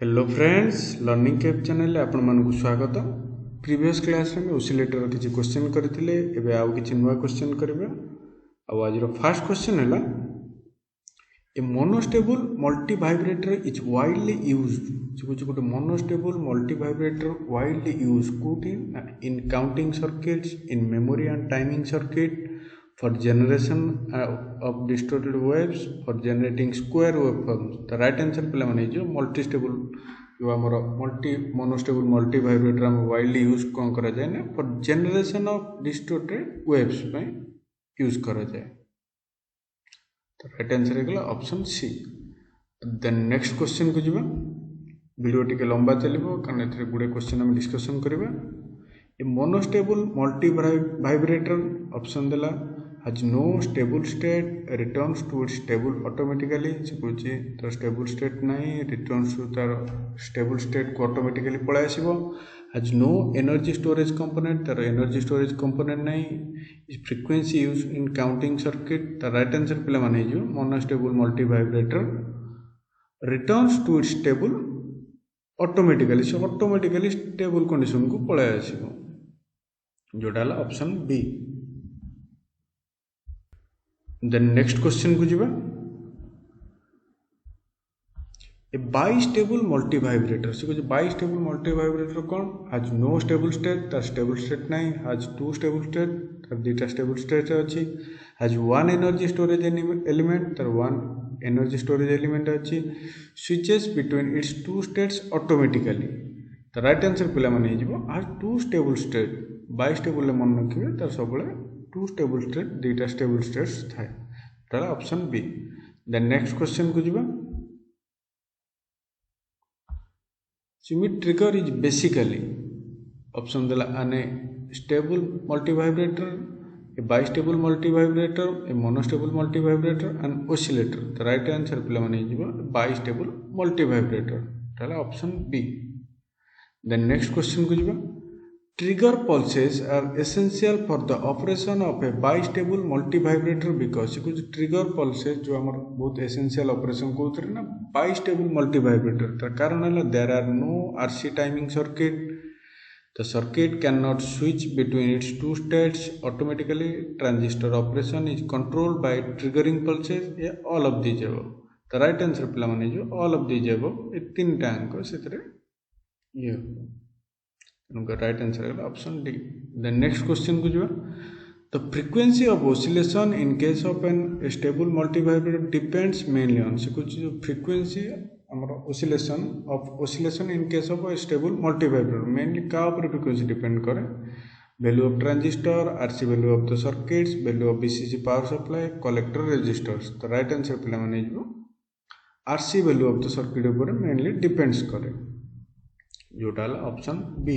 Hello friends, learning cap channel आपण मानक स्वागत। प्रीवियस क्लास में ओसिलेटर किसी क्वेश्चन करथिले, एबे आउ किछि नुवा क्वेश्चन करबा। आज फर्स्ट क्वेश्चन है a monostable multivibrator is widely used. गोटे monostable multivibrator widely use कोठी in counting circuits, in memory and timing circuit, for generation of distorted waves, for generating square waveforms. The right answer पे मैंने जो multi stable जो आमर multi monostable multivibrator हम widely use कौन करा जाए ना for generation of distorted waves पे यूज करा जाए। तो राइट आंसर है option C. Then next question को जीवा। वीडियो टिके लंबा चलिबो कारण एथरे गुडे क्वेश्चन हम डिस्कशन करबा। ए मोनोस्टेबल मल्टी वाइब्रेटर ऑप्शन देला has no stable state, returns to its stable automatically। से तार stable state नहीं, returns to तार stable state को automatically पळाय आसीबो। has no energy storage component, तार energy storage component नहीं। is frequency used in counting circuit। तार right answer पिला माने जो monostable multi vibrator returns to its stable automatically, से automatically stable condition को पळाय आसीबो, जोटा हला option B. Then next question को जीवा। ए बाइस्टेबल मल्टी वाइब्रेटर से बाइस्टेबल मल्टी वाइब्रेटर कौन हैज नो स्टेबल स्टेट, तार स्टेबल स्टेट नहीं। हैज टू स्टेबल स्टेट, तार दुटा स्टेबल स्टेट अछि। Has one energy storage element, तार वन एनर्जी स्टोरेज एलिमेंट अछि। Switches between its two states automatically. तो राइट आंसर पिला माने हिजबो has two stable state. Bistable ले मन रखिबे तार सबले टू स्टेबल स्टेट, दुटा स्टेबल स्टेट्स थाए, ताला option B. Then next question को जीवा। Schmitt trigger is basically option देला अने stable multivibrator, a bistable multivibrator, a monostable multivibrator and oscillator. तो राइट आंसर पिला माने जीवा बाइस्टेबल मल्टी वाइब्रेटर, ताला option B. Then next question को जीवा। Trigger pulses are essential for the operation of a bistable multivibrator because कुछ trigger pulses जो हमारे बहुत essential operation को उतरे ना bistable multivibrator। तर कारण है there are no RC timing circuit, the circuit cannot switch between its two states automatically, transistor operation is controlled by triggering pulses, या all of these above। the right answer पिला माने जो all of these above ये तीन टांग को सितरे ये उनका राइट आंसर है option D. Then next question को जो the frequency of oscillation in case of an stable multivibrator depends mainly on. से कुछ जो फ्रीक्वेंसी हमारा oscillation in case of stable multivibrator mainly का ऊपर फ्रीक्वेंसी डिपेंड करे। Value of transistor, RC value of the circuits, value of BCC power supply, collector resistors. तो right answer पिला माने जो RC value of the circuit ऊपर mainly depends करे, जोटा option B.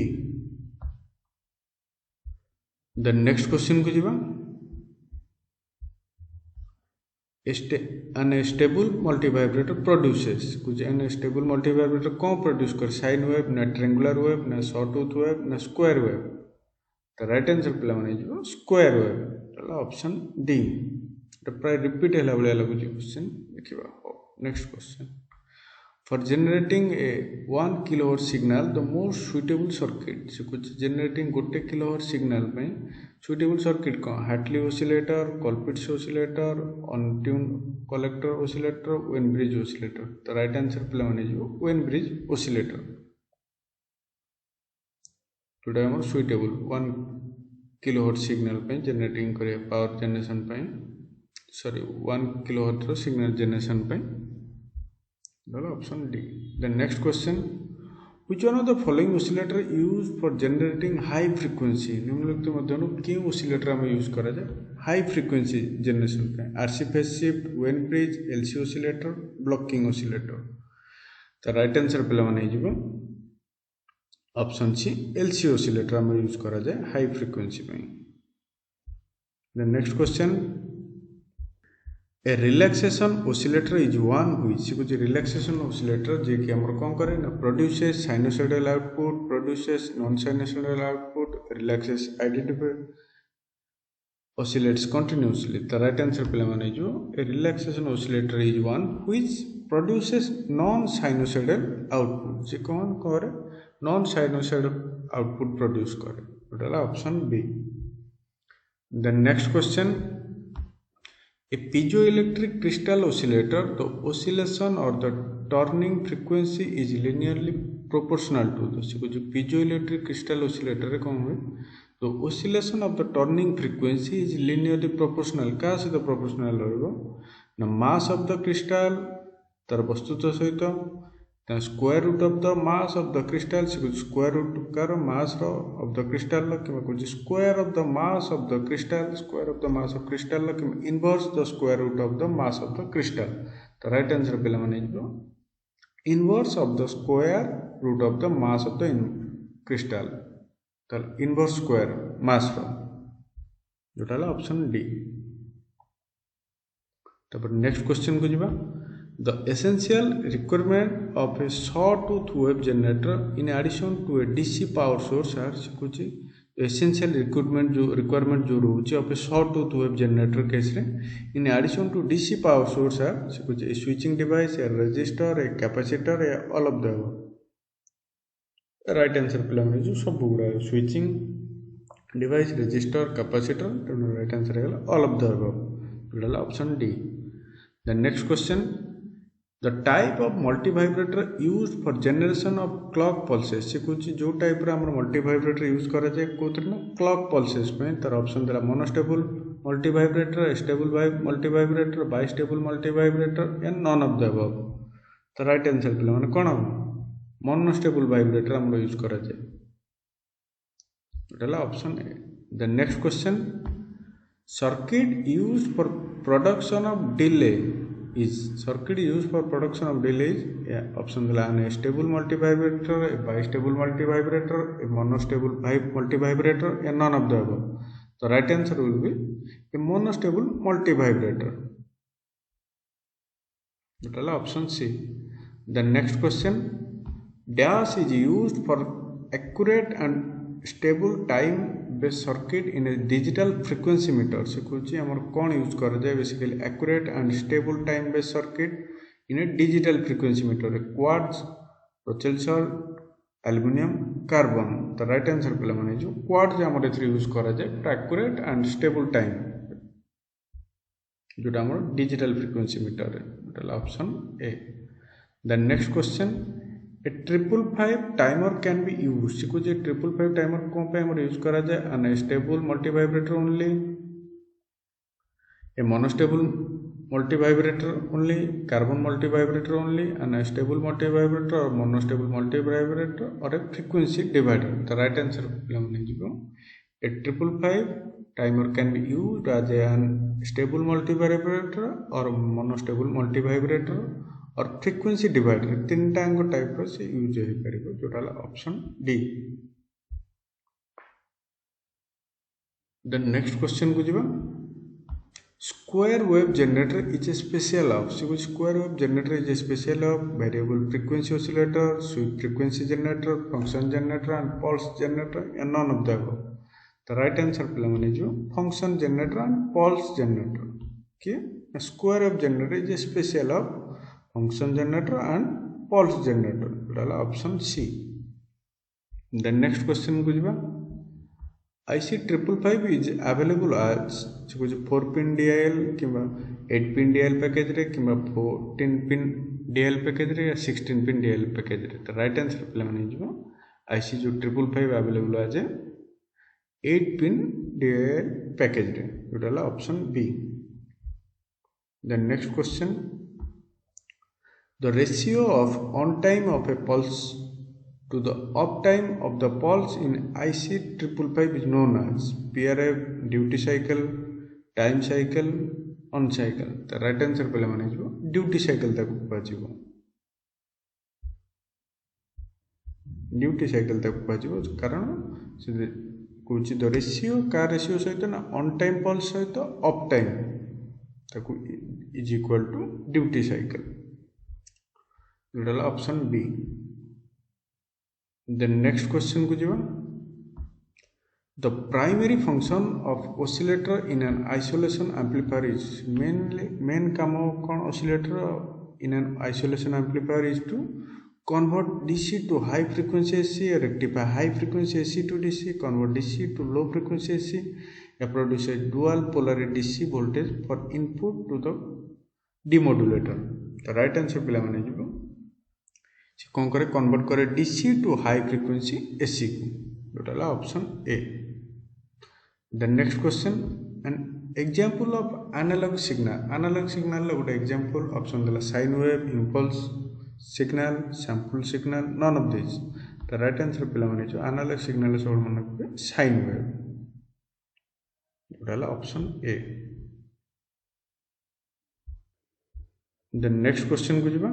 Then next question को जीवा। An stable multivibrator produces कुछ एन स्टेबल मल्टी वाइब्रेटर कौन प्रोड्यूस कर साइन वेव ना ट्रायंगुलर वेव ना सॉटूथ वेव ना स्क्वायर वेव। तो राइट आंसर पिला माने जो स्क्वायर वेव, ऑप्शन डी। तो प्राय रिपीट हैला बळे लागु क्वेश्चन देखिबा। Next question. For generating a 1 kHz signal, the most suitable circuit से कुछ generating गोटे kilohertz signal में suitable circuit कौन Hartley oscillator, Colpitts oscillator, on-tune collector oscillator, Wien bridge oscillator। तो right answer पिला माने जो Wien bridge oscillator, जोटा हमर suitable 1 kHz signal पे generating करे power generation पे, sorry 1 kHz रो signal generation पे, option D. The next question, which one of the following oscillator used for generating high frequency? निम्नलिखित मध्यनु क्यों oscillator हमें यूज करा जाए हाई फ्रीक्वेंसी जनरेशन पे? RC phase shift, Wien bridge, LC oscillator, blocking oscillator। तो right answer पिला माने जीवो ऑप्शन सी एलसी oscillator हमें यूज करा जाए हाई फ्रीक्वेंसी पे। The next question, A relaxation oscillator is one which कुछ रिलैक्सेशन ओसिलेटर जे कि हमर कोन करे ना produces sinusoidal output, produces non sinusoidal output, relaxes identify oscillates continuously। The right answer पिला माने जो ए relaxation oscillator is one which produces non-sinusoidal output जे कौन करे non-sinusoidal output produce करे टोटल option B the next question a piezoelectric crystal oscillator the oscillation or the turning frequency is linearly proportional to the piezoelectric crystal oscillator रे कौन हुए तो oscillation of the turning frequency is linearly proportional क्या सहित proportional रहेगा ना mass of the crystal तार वस्तुत्व सहित square root of the mass of the crystal square root car mass of the crystal कि square of the mass of the crystal square of the mass of crystal कि inverse the square root of the mass of the crystal तो right answer पे लमने जो inverse of the square root of the mass of the crystal तो inverse square mass रो जोटा ला option D तब next question को जीवा the essential requirement of a sawtooth wave generator in addition to a DC power source are कुछ essential requirement जो रोचे of a sawtooth wave generator case रे in addition to DC power source are कुछ a switching device a resistor a capacitor a all of the right answer पे हमने जो सब गुड़ा switching device resistor capacitor तो right answer है all of the above तो option D the next question the type of multivibrator used for generation of clock pulses से कुछ जो टाइप रे हमर multivibrator यूज करा जाए कोथर ना clock pulses पे तार ऑप्शन देला monostable multivibrator stable multivibrator bistable multivibrator and none of the above तो राइट आंसर पे माने कोन monostable vibrator हमर यूज करा जाए देला option A the next question circuit used for production of delay is circuit used for production of delay is option दिला है stable multivibrator a bistable multivibrator a monostable multivibrator and none of the above so right answer will be a monostable multivibrator that is option C the next question dash is used for accurate and stable time based circuit in a digital frequency meter से कुछ हमर कौन use कर जाए basically accurate and stable time based circuit in a digital frequency meter quartz rochelle salt aluminum carbon तो right answer पे माने जो quartz हमर एथि यूज कर जाए accurate and stable time जोटा हमर digital frequency meter है option A the next question a 555 timer can be used से कुछ 555 timer कौन पे हमर यूज करा जाए unstable multivibrator only a monostable multivibrator only carbon multivibrator only unstable multivibrator or monostable multivibrator or a frequency divider the right answer हमने जीवो a 555 timer can be used as a unstable multivibrator or monostable multivibrator और frequency divider तीन time को type रो से use हो परिबो जोटा option D the next question को जीवा square wave generator is a special of square wave generator is a special of variable frequency oscillator sweep frequency generator function generator and pulse generator and none of the above the right answer पे माने जो function generator and pulse generator के square wave generator is a special of function generator and pulse generator डाला option C the next question को जीवा IC 555 is available as कुछ 4 pin DIL किंबा 8 pin DIL package रे किंबा 14 pin DIL package रे या 16 pin DIL पैकेज रे तो राइट आंसर पे माने जीवा IC जो 555 available as 8 pin DIL package रे डाला option B the next question the ratio of on time of a pulse to the off time of the pulse in IC 555 is known as PRF, duty cycle, time cycle, on cycle. The right answer पे माने जो duty cycle तक पहुँचीबो duty cycle तक पहुँचीबो कारण से कुछ the ratio का ratio सहित ना on time pulse सहित off time तक is equal to duty cycle option B the next question को जीवा the primary function of oscillator in an isolation amplifier is main काम कौन oscillator in an isolation amplifier is to convert DC to high frequency AC, rectify high frequency AC to DC, convert DC to low frequency AC, produce a dual polarity DC voltage for input to the demodulator. The right answer पिला माने जो से कौन करे convert करे DC to high frequency AC को total option A. The next question, an example of analog signal. Analog signal ला गोटे example option देला sine wave, impulse signal, sample signal, none of these. The right answer पिला माने जो analog signal सब मन को sine wave total option A. The next question को जिबा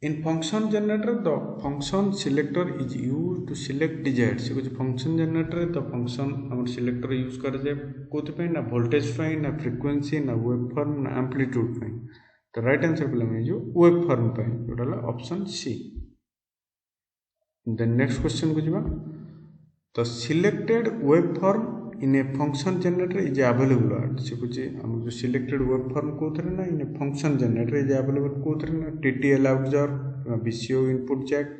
in function generator the function selector is used to select desired से कुछ function generator the function हमर selector यूज कर जे कोथ पे ना voltage पे ना frequency ना waveform ना amplitude पे. तो right answer पिला में जो waveform पे total option C. The next question को जिबा the selected waveform in a function generator is available at से कुछ हम जो selected waveform को थरे ना in a function generator is available को थरे ना TTL outjor VCO input jack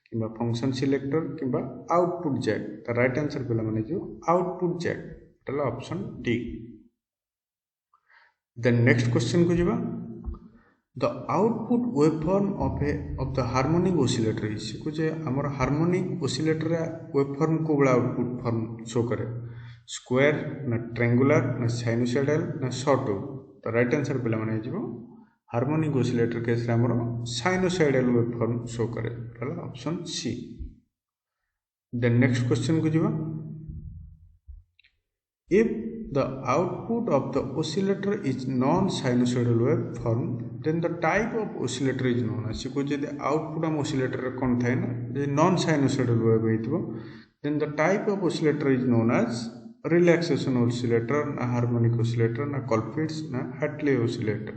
किंबा function selector किंबा output jack. the right answer पिला माने जो output jack total option D. The next question को जिबा the output waveform of the harmonic oscillator is कुछ हमर harmonic oscillator waveform को बड़ा output form शो करे स्क्वायर ना ट्रायंगुलर ना साइनोसॉइडल ना सॉटूथ. तो राइट आंसर पिला माने जिवो हार्मोनिक ऑसिलेटर केस रे हमरो साइनोसॉइडल वेवफॉर्म शो करे रहला option C. The next question को जिवो if the output of the oscillator is non sinusoidal waveform then the type of oscillator is known as को जदि आउटपुट हम ऑसिलेटर रे कोन थाए ना जे नॉन साइनोसॉइडल वेव हेतिबो then the type of oscillator is known as relaxation oscillator ना harmonic oscillator ना Colpitts ना Hartley oscillator.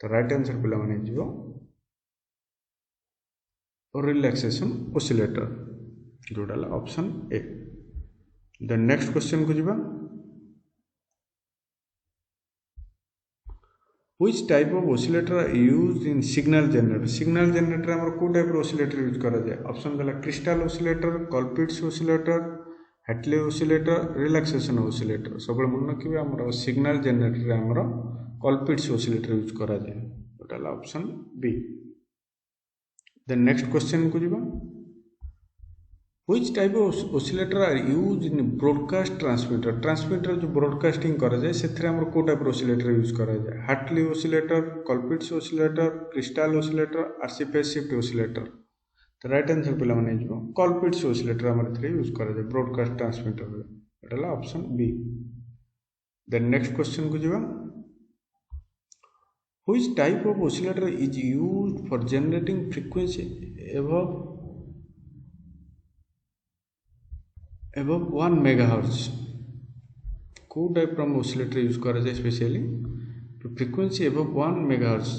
तो राइट आंसर पिला माने जिवो relaxation oscillator जोडाला option A. The next question को जिबा which type of oscillator are used in signal generator. signal generator हमर को टाइप रो oscillator यूज करा जाय ऑप्शन देला crystal oscillator, Colpitts oscillator, Hartley oscillator, relaxation oscillator. सब मन रखिबे हमर सिग्नल जनरेटर रे हमर Colpitts oscillator यूज करा जाय total option B. The next question को जिबा which type of oscillator are used in broadcast transmitter. transmitter जो broadcasting करा जाय सेथरे हमर को टाइप oscillator यूज करा जाय Hartley oscillator, Colpitts oscillator, crystal oscillator, RC phase shift oscillator. तो राइट आंसर पिला माने जो Colpitts oscillator हमर थ्री यूज करा जाय ब्रॉडकास्ट ट्रांसमीटर रे एटला option B. The next question को जिबा which type of oscillator is used for generating frequency above 1 megahertz. को टाइप ऑफ oscillator यूज करा जाय specially frequency above 1 megahertz.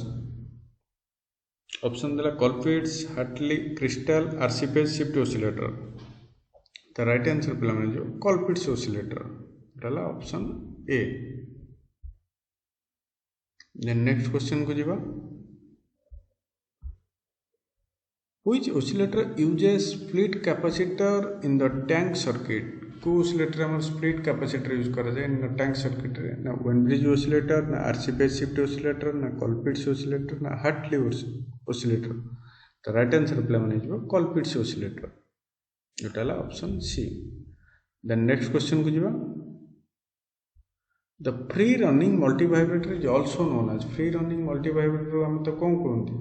Option देला Colpitts, Hartley, crystal, RC phase shift oscillator. the right answer पिला माने जो Colpitts oscillator एटला option A. then next question को जिबा which oscillator uses split capacitor in the tank circuit. को oscillator हमर split capacitor use करा जाय इन tank circuit रे ना Weinberg oscillator ना RC phase shift oscillator ना Colpitts oscillator ना Hartley oscillator. the right answer पिला माने जो Colpitts oscillator एटाला option C. the next question को जिबा the free running multivibrator is also known as. free running multivibrator हम तो कोन कोनती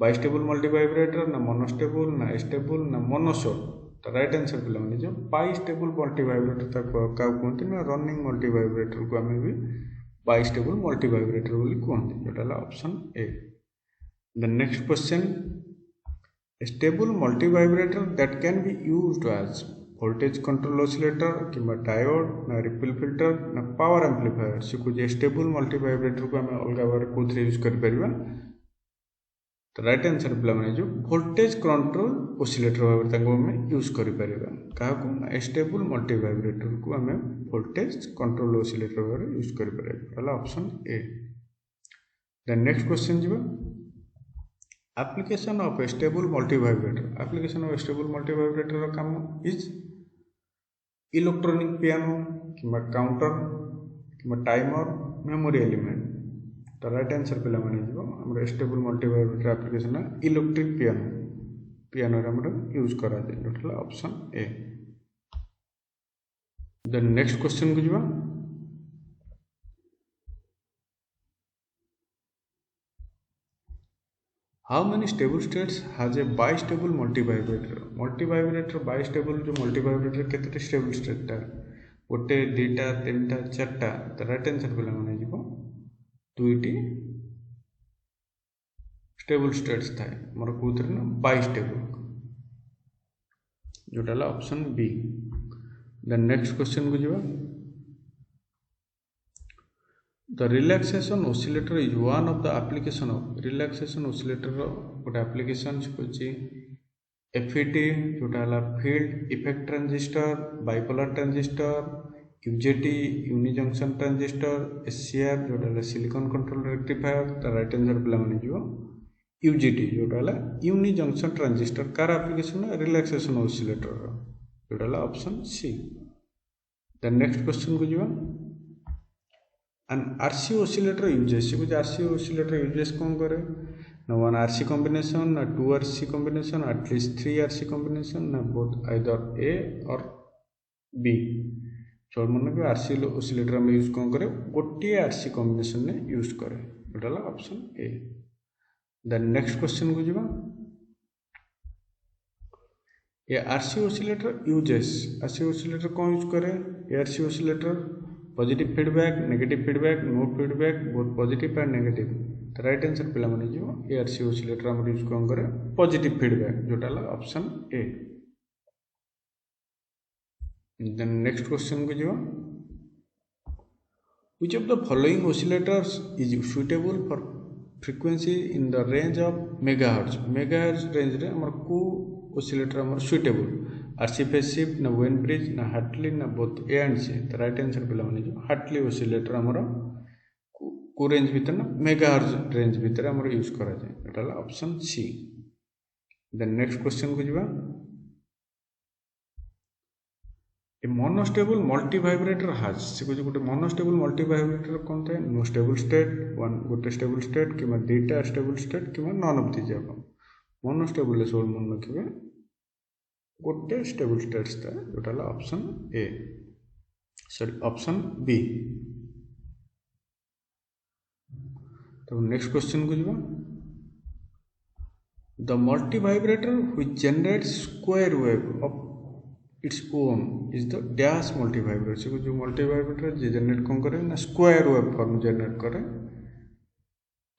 bistable multivibrator ना monostable ना stable ना monosol. तो राइट आंसर पिला माने जो bistable multivibrator तक का कोनती ना running multivibrator को हमें भी bistable multivibrator बोली कोनती एटाला option A. the next question stable multivibrator that can be used as voltage control oscillator किंबा डायोड ना रिपल फिल्टर ना पावर एम्प्लीफायर से कुछ स्टेबल मल्टीवाइब्रेटर को हमें अलग बार कोथरे यूज कर परिबा. तो राइट आंसर पिला माने जो वोल्टेज कंट्रोल ओसिलेटर भाबे ताको हमें यूज कर परिबा का को स्टेबल मल्टीवाइब्रेटर को हमें वोल्टेज कंट्रोल ओसिलेटर भाबे यूज कर परिबा. पहला option A. Then next question जी application of stable multivibrator application of stable multivibrator काम इज इलेक्ट्रॉनिक पियानो कि काउंटर कि टाइमर मेमोरी एलिमेंट तो राइट आंसर पे आम stable multivibrator application electric piano piano use करा जोटा option A. Then next question को जीवा how many stable states has a bistable multivibrator bistable जो मल्टीवाइब्रेटर केते स्टेबल स्टेट टा गोटे दुईटा तीनटा चारटा तो राइट आंसर पे माने जीवो दुईटी स्टेबल स्टेट्स थाए मोर कोथरे ना बाइस्टेबल जोटा option B. Then next question को जीवा The relaxation oscillator is one of the application of relaxation oscillator गोटे application होची FET जोटा हला field effect transistor bipolar transistor UJT uni junction transistor SCR जोटा हला silicon control rectifier तो right answer पे माने जो UJT जोटा हला uni junction transistor कार application relaxation oscillator जोटा हला option C. Then next question को जीवा an RC oscillator uses कुछ RC oscillator uses कौन करे ना one RC combination ना two RC combination at least three RC combination ना both either A or B चोर मन के RC oscillator में यूज कौन करे गोटे RC combination ने यूज करे जोटा option A. Then next question को जीवा ये RC oscillator uses RC oscillator कौन यूज करे RC oscillator positive feedback negative feedback no feedback both positive and negative तो राइट आंसर पे माने जो एआरसी ऑसिलेटर हम यूज कौन करे पॉजिटिव फीडबैक जोटा option A. Then next question को जो which of the following oscillators is suitable for frequency in the range of megahertz range रे हमर को ऑसिलेटर हमर सुटेबल आरसी फेज शिफ्ट ना वेन ब्रिज ना हार्टली ना बोथ ए एंड सी तो राइट आंसर पे माने जो हार्टली ऑसिलेटर हमर को रेंज भीतर ना मेगाहर्ट्ज रेंज भीतर हमर यूज करा जाय एटा option C. Then next question को जीवा ए मोनोस्टेबल मल्टीवाइब्रेटर हैज से कुछ गोटे मोनोस्टेबल मल्टीवाइब्रेटर कोन थाए नो स्टेबल स्टेट वन गोटे स्टेबल स्टेट कि दुईटा स्टेबल स्टेट कि नन ऑफ दी जाक मोनोस्टेबल सब मन रखिए गोटे स्टेबल स्टेट्स था जोटा option A sorry option B. तो नेक्स्ट क्वेश्चन को जीवा the multivibrator which generates square wave of its own is the dash multivibrator से जो मल्टीवाइब्रेटर जे जनरेट कौन करे ना स्क्वायर वेव फॉर्म जनरेट करे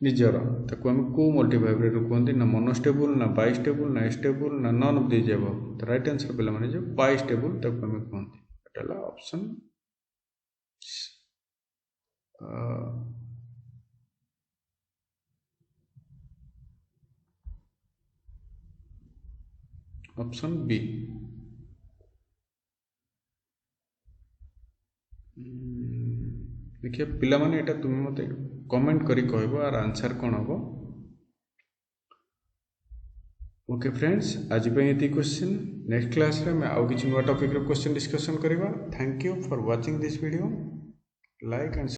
निजर ताको हम को मल्टीवाइब्रेटर कहते ना मोनोस्टेबल ना बाइस्टेबल ना स्टेबल ना नन ऑफ दिस अबव तो राइट आंसर पे माने जो बाइस्टेबल ताको हम कहते एटा ऑप्शन ऑप्शन बी। देखिए पिला माने एटा तुम मते कमेंट करी कहबो आर आंसर कोन हबो। ओके फ्रेंड्स आज पे ये क्वेश्चन नेक्स्ट क्लास रे मैं आउ किछ नवा टॉपिक रे क्वेश्चन डिस्कशन करबा। Thank you for watching this video like and